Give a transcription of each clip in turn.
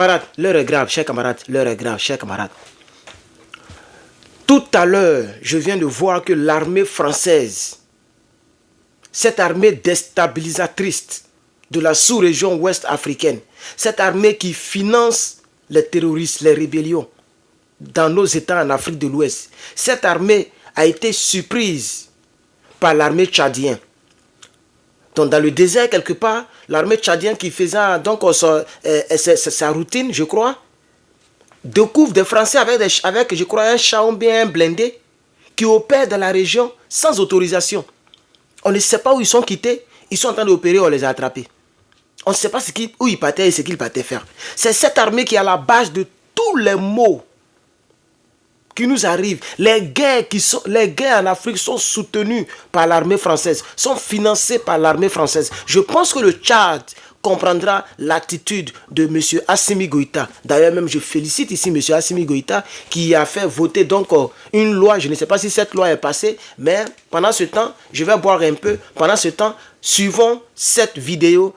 Camarades, l'heure est grave, chers camarades, l'heure est grave, chers camarades. Tout à l'heure, je viens de voir que l'armée française, cette armée déstabilisatrice de la sous-région ouest africaine, cette armée qui finance les terroristes, les rébellions dans nos États en Afrique de l'Ouest, cette armée a été surprise par l'armée tchadienne. Donc dans le désert quelque part, l'armée tchadienne qui faisait donc sa routine, je crois, découvre des Français avec je crois, un char bien blindé qui opèrent dans la région sans autorisation. On ne sait pas où ils sont quittés, ils sont en train d'opérer, on les a attrapés. On ne sait pas où ils partaient et ce qu'ils partaient faire. C'est cette armée qui est à la base de tous les maux qui nous arrivent. Les guerres en Afrique sont soutenues par l'armée française, sont financées par l'armée française. Je pense que le Tchad comprendra l'attitude de M. Assimi Goïta. D'ailleurs, même je félicite ici M. Assimi Goïta qui a fait voter donc une loi. Je ne sais pas si cette loi est passée, mais pendant ce temps, je vais boire un peu. Pendant ce temps, suivons cette vidéo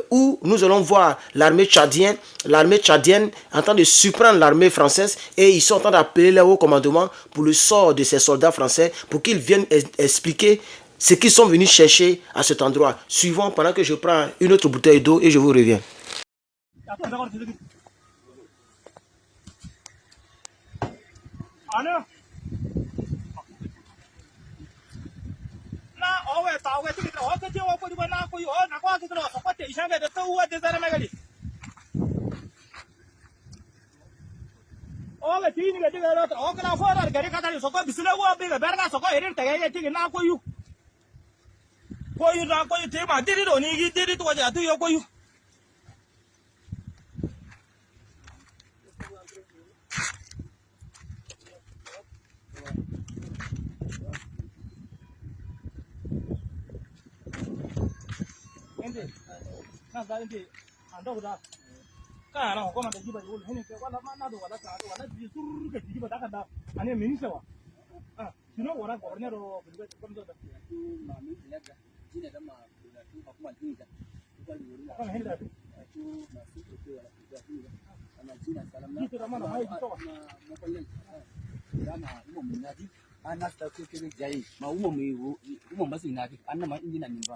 où nous allons voir l'armée tchadienne en train de surprendre l'armée française et ils sont en train d'appeler les hauts commandements pour le sort de ces soldats français pour qu'ils viennent expliquer ce qu'ils sont venus chercher à cet endroit. Suivons pendant que je prends une autre bouteille d'eau et je vous reviens.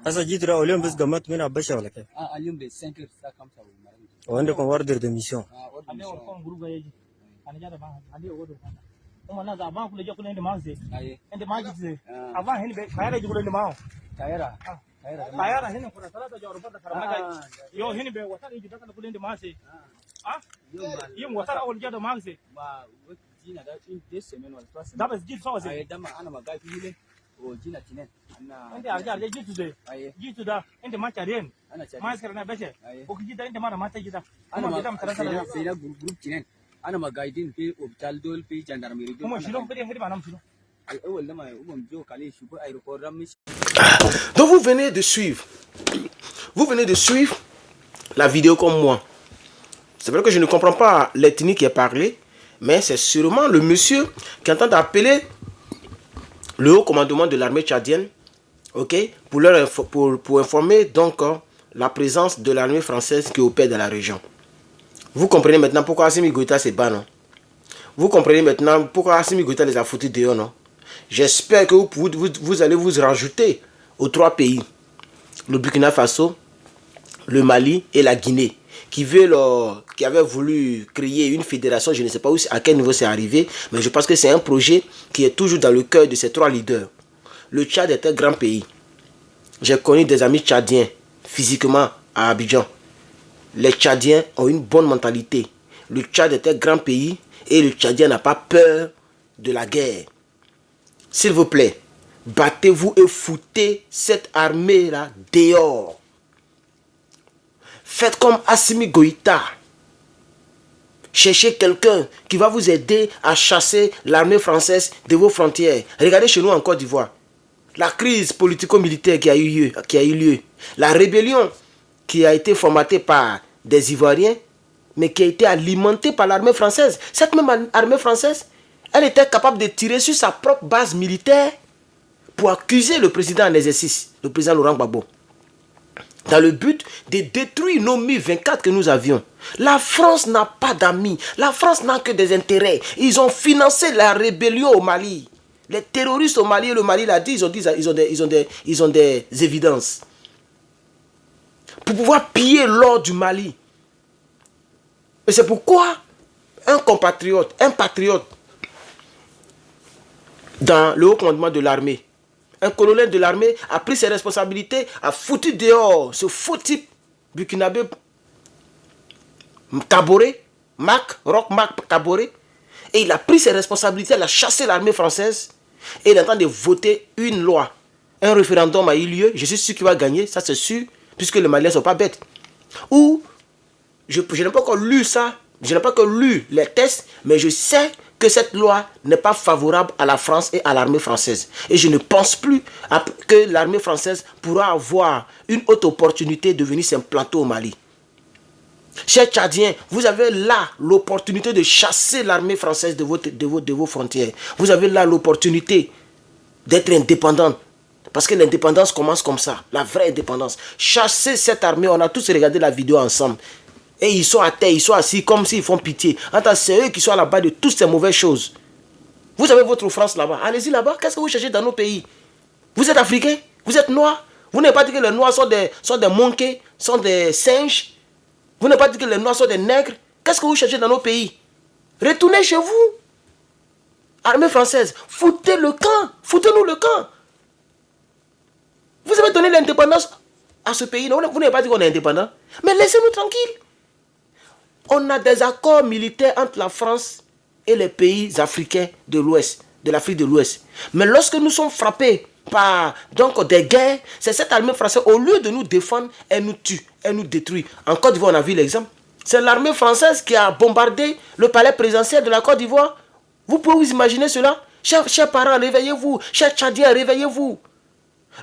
Sasa jitra olem bes gamat mina basha wala ke. Aliyum de 5 heures ça comme ça vous marrez. Wanda kon order de mission. Ane on groupe yaji. Ane jada ba ane odo. Uma na za ba kule je kule inde maze. Inde maji ze. Ava hen be kayara je kule inde mao. Kayara. Kayara hen ko sala ta jawro bada karama yo hen be wata je dakala kule inde maze. Yim wata awol jada maze. Ba jina da in des semaine wala 3 semaines. Da ba jit so wase. Ay dama ana maga file. O jina tinen. Inde arja jitu de. Jitu da inde macha ren. Mas karena beshe. O kijita inde mara macha jita. Ana jita mtara sala. Sila group tinen. Ana magaidin pe hospital dol pe gendarmerie. Mo shilo pe hedi manam shilo. Ay awol dama ubom jo kale shuko aéroport ram. Donc vous venez de suivre. Vous venez de suivre la vidéo comme moi. C'est vrai que je ne comprends pas l'ethnie qui est parlée, mais c'est sûrement le monsieur qui est en train d'appeler le haut commandement de l'armée tchadienne, ok, pour informer donc la présence de l'armée française qui opère dans la région. Vous comprenez maintenant pourquoi Assimi Goïta se bat, non? Vous comprenez maintenant pourquoi Assimi Goïta les a foutus dehors, non? J'espère que vous allez vous rajouter aux 3 pays, le Burkina Faso, le Mali et la Guinée, qui avaient voulu créer une fédération. Je ne sais pas à quel niveau c'est arrivé, mais je pense que c'est un projet qui est toujours dans le cœur de ces 3 leaders. Le Tchad est un grand pays. J'ai connu des amis tchadiens physiquement à Abidjan. Les Tchadiens ont une bonne mentalité. Le Tchad est un grand pays et le Tchadien n'a pas peur de la guerre. S'il vous plaît, battez-vous et foutez cette armée-là dehors. Faites comme Assimi Goïta. Cherchez quelqu'un qui va vous aider à chasser l'armée française de vos frontières. Regardez chez nous en Côte d'Ivoire. La crise politico-militaire qui a eu lieu. La rébellion qui a été formatée par des Ivoiriens, mais qui a été alimentée par l'armée française. Cette même armée française, elle était capable de tirer sur sa propre base militaire pour accuser le président en exercice, le président Laurent Gbagbo. dans le but de détruire nos Mi-24 que nous avions. La France n'a pas d'amis. La France n'a que des intérêts. Ils ont financé la rébellion au Mali. Les terroristes au Mali, le Mali l'a dit, ils ont des évidences. Pour pouvoir piller l'or du Mali. Et c'est pourquoi un compatriote, un patriote, dans le haut commandement de l'armée, un colonel de l'armée a pris ses responsabilités, a foutu dehors ce faux type burkinabé Kaboré, Roch Marc Kaboré, et il a pris ses responsabilités, il a chassé l'armée française, et il est en train de voter une loi. Un référendum a eu lieu, je suis sûr qu'il va gagner, ça c'est sûr, puisque les Maliens ne sont pas bêtes. Ou, je n'ai pas encore lu ça, je n'ai pas encore lu les tests, mais je sais que cette loi n'est pas favorable à la France et à l'armée française. Et je ne pense plus que l'armée française pourra avoir une autre opportunité de venir s'implanter au Mali. Chers Tchadiens, vous avez là l'opportunité de chasser l'armée française de vos frontières. Vous avez là l'opportunité d'être indépendant. Parce que l'indépendance commence comme ça, la vraie indépendance. Chasser cette armée, on a tous regardé la vidéo ensemble. Et ils sont à terre, ils sont assis comme s'ils font pitié. C'est eux qui sont à la base de toutes ces mauvaises choses. Vous avez votre France là-bas. Allez-y là-bas. Qu'est-ce que vous cherchez dans nos pays? Vous êtes africain? Vous êtes noirs? Vous n'avez pas dit que les noirs sont des monkeys, sont des singes? Vous n'avez pas dit que les noirs sont des nègres? Qu'est-ce que vous cherchez dans nos pays? Retournez chez vous. Armée française, foutez le camp. Foutez-nous le camp. Vous avez donné l'indépendance à ce pays. Non, vous n'avez pas dit qu'on est indépendant. Mais laissez-nous tranquilles. On a des accords militaires entre la France et les pays africains de l'Ouest, de l'Afrique de l'Ouest. Mais lorsque nous sommes frappés par des guerres, c'est cette armée française, au lieu de nous défendre, elle nous tue, elle nous détruit. En Côte d'Ivoire, on a vu l'exemple. C'est l'armée française qui a bombardé le palais présidentiel de la Côte d'Ivoire. Vous pouvez vous imaginer cela? Chers parents, réveillez-vous. Chers Tchadiens, réveillez-vous.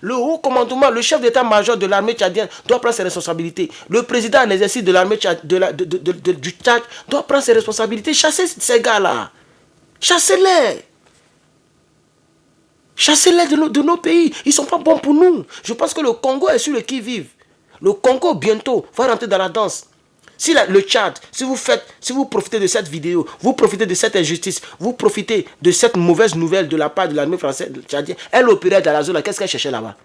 Le haut commandement, le chef d'état-major de l'armée tchadienne doit prendre ses responsabilités. Le président en exercice de l'armée du Tchad doit prendre ses responsabilités. Chassez ces gars-là. Chassez-les. Chassez-les de nos pays. Ils ne sont pas bons pour nous. Je pense que le Congo est sur le qui-vive. Le Congo, bientôt, va rentrer dans la danse. Si le Tchad, si vous profitez de cette vidéo, vous profitez de cette injustice, vous profitez de cette mauvaise nouvelle de la part de l'armée française tchadienne, elle opérait dans la zone, qu'est-ce qu'elle cherchait là-bas?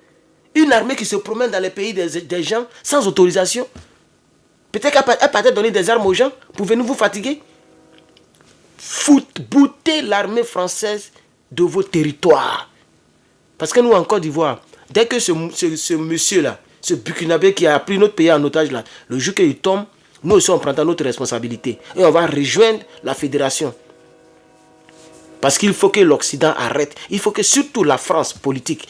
Une armée qui se promène dans les pays des gens sans autorisation. Peut-être qu'elle partait donner des armes aux gens pour venir vous fatiguer. Boutez l'armée française de vos territoires. Parce que nous, en Côte d'Ivoire, dès que ce monsieur-là, ce Burkinabé qui a pris notre pays en otage là, le jour qu'il tombe, nous aussi on prend notre responsabilité. Et on va rejoindre la fédération. Parce qu'il faut que l'Occident arrête. Il faut que surtout la France politique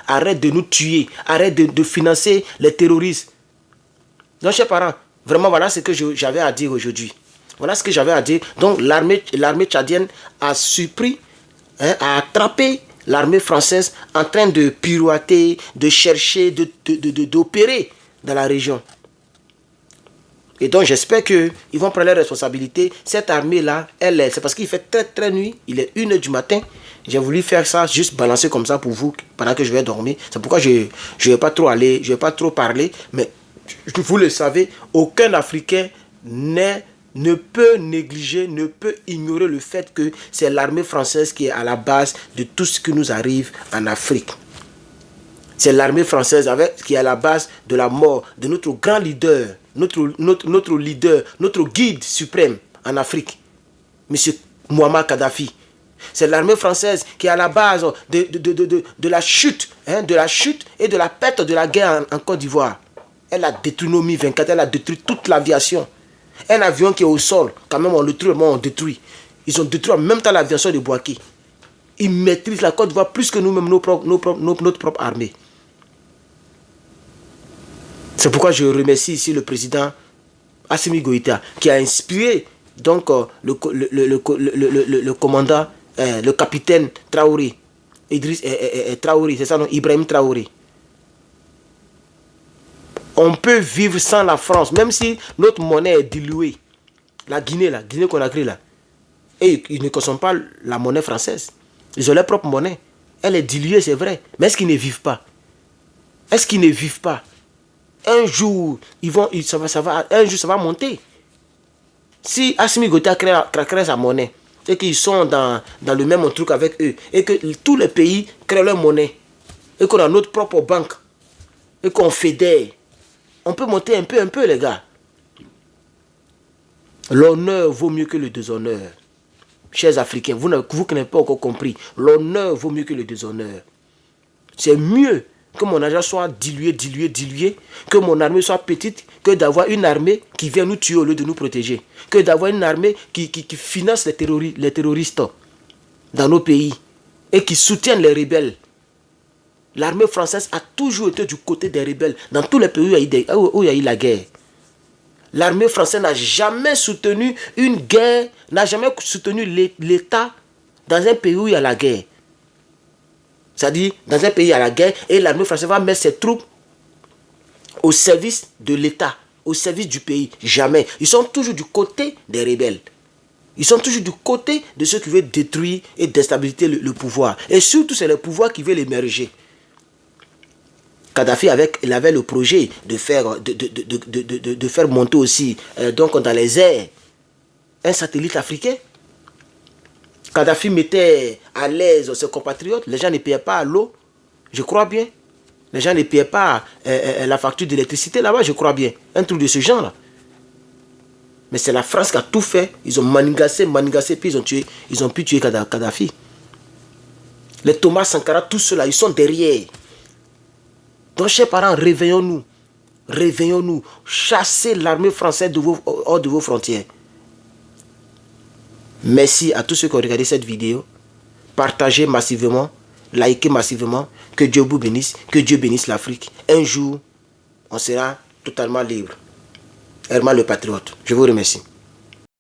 arrête de nous tuer. Arrête de financer les terroristes. Donc chers parents, vraiment voilà ce que j'avais à dire aujourd'hui. Voilà ce que j'avais à dire. Donc l'armée tchadienne a surpris, a attrapé l'armée française en train de pirouetter, de chercher, d'opérer dans la région. Et donc j'espère qu'ils vont prendre leurs responsabilités. Cette armée-là, c'est parce qu'il fait très très nuit. Il est 1h du matin. J'ai voulu faire ça, juste balancer comme ça pour vous, pendant que je vais dormir. C'est pourquoi je ne vais pas trop aller, je ne vais pas trop parler. Mais vous le savez, aucun Africain ne peut négliger, ne peut ignorer le fait que c'est l'armée française qui est à la base de tout ce qui nous arrive en Afrique. C'est l'armée française qui est à la base de la mort de notre grand leader, notre leader, notre guide suprême en Afrique, M. Muammar Kadhafi. C'est l'armée française qui est à la base de la chute, de la chute et de la perte de la guerre en Côte d'Ivoire. Elle a détruit nos Mi-24, elle a détruit toute l'aviation. Un avion qui est au sol, quand même on le tue, on détruit. Ils ont détruit en même temps l'aviation de Bouaké. Ils maîtrisent la Côte d'Ivoire plus que nous-mêmes, notre propre armée. C'est pourquoi je remercie ici le président Assimi Goïta qui a inspiré donc le commandant, le capitaine Traoré, Traoré, c'est ça non, Ibrahim Traoré. On peut vivre sans la France, même si notre monnaie est diluée. La Guinée Conakry là, et ils ne consomment pas la monnaie française. Ils ont leur propre monnaie. Elle est diluée, c'est vrai. Mais est-ce qu'ils ne vivent pas? Est-ce qu'ils ne vivent pas? Un jour, un jour, ça va monter. Si Assimi Goïta crée sa monnaie, et qu'ils sont dans le même truc avec eux, et que tous les pays créent leur monnaie, et qu'on a notre propre banque, et qu'on fédère, on peut monter un peu, les gars. L'honneur vaut mieux que le déshonneur. Chers Africains, vous qui n'avez pas encore compris, l'honneur vaut mieux que le déshonneur. C'est mieux que mon argent soit dilué, que mon armée soit petite, que d'avoir une armée qui vient nous tuer au lieu de nous protéger, que d'avoir une armée qui finance les terroristes dans nos pays et qui soutiennent les rebelles. L'armée française a toujours été du côté des rebelles dans tous les pays où il y a eu la guerre. L'armée française n'a jamais soutenu une guerre, n'a jamais soutenu l'État dans un pays où il y a la guerre. C'est-à-dire, dans un pays, il y a la guerre et l'armée française va mettre ses troupes au service de l'État, au service du pays. Jamais. Ils sont toujours du côté des rebelles. Ils sont toujours du côté de ceux qui veulent détruire et déstabiliser le pouvoir. Et surtout, c'est le pouvoir qui veut l'émerger. Kadhafi il avait le projet de faire monter aussi donc dans les airs un satellite africain. Kadhafi mettait à l'aise ses compatriotes. Les gens ne payaient pas l'eau, je crois bien. Les gens ne payaient pas la facture d'électricité là-bas, je crois bien. Un truc de ce genre-là. Mais c'est la France qui a tout fait. Ils ont manigassé, puis ils ont pu tuer Kadhafi. Les Thomas Sankara, tous ceux-là, ils sont derrière. Donc, chers parents, réveillons-nous. Réveillons-nous. Chassez l'armée française hors de vos frontières. Merci à tous ceux qui ont regardé cette vidéo. Partagez massivement. Likez massivement. Que Dieu vous bénisse. Que Dieu bénisse l'Afrique. Un jour, on sera totalement libre. Herman le Patriote. Je vous remercie.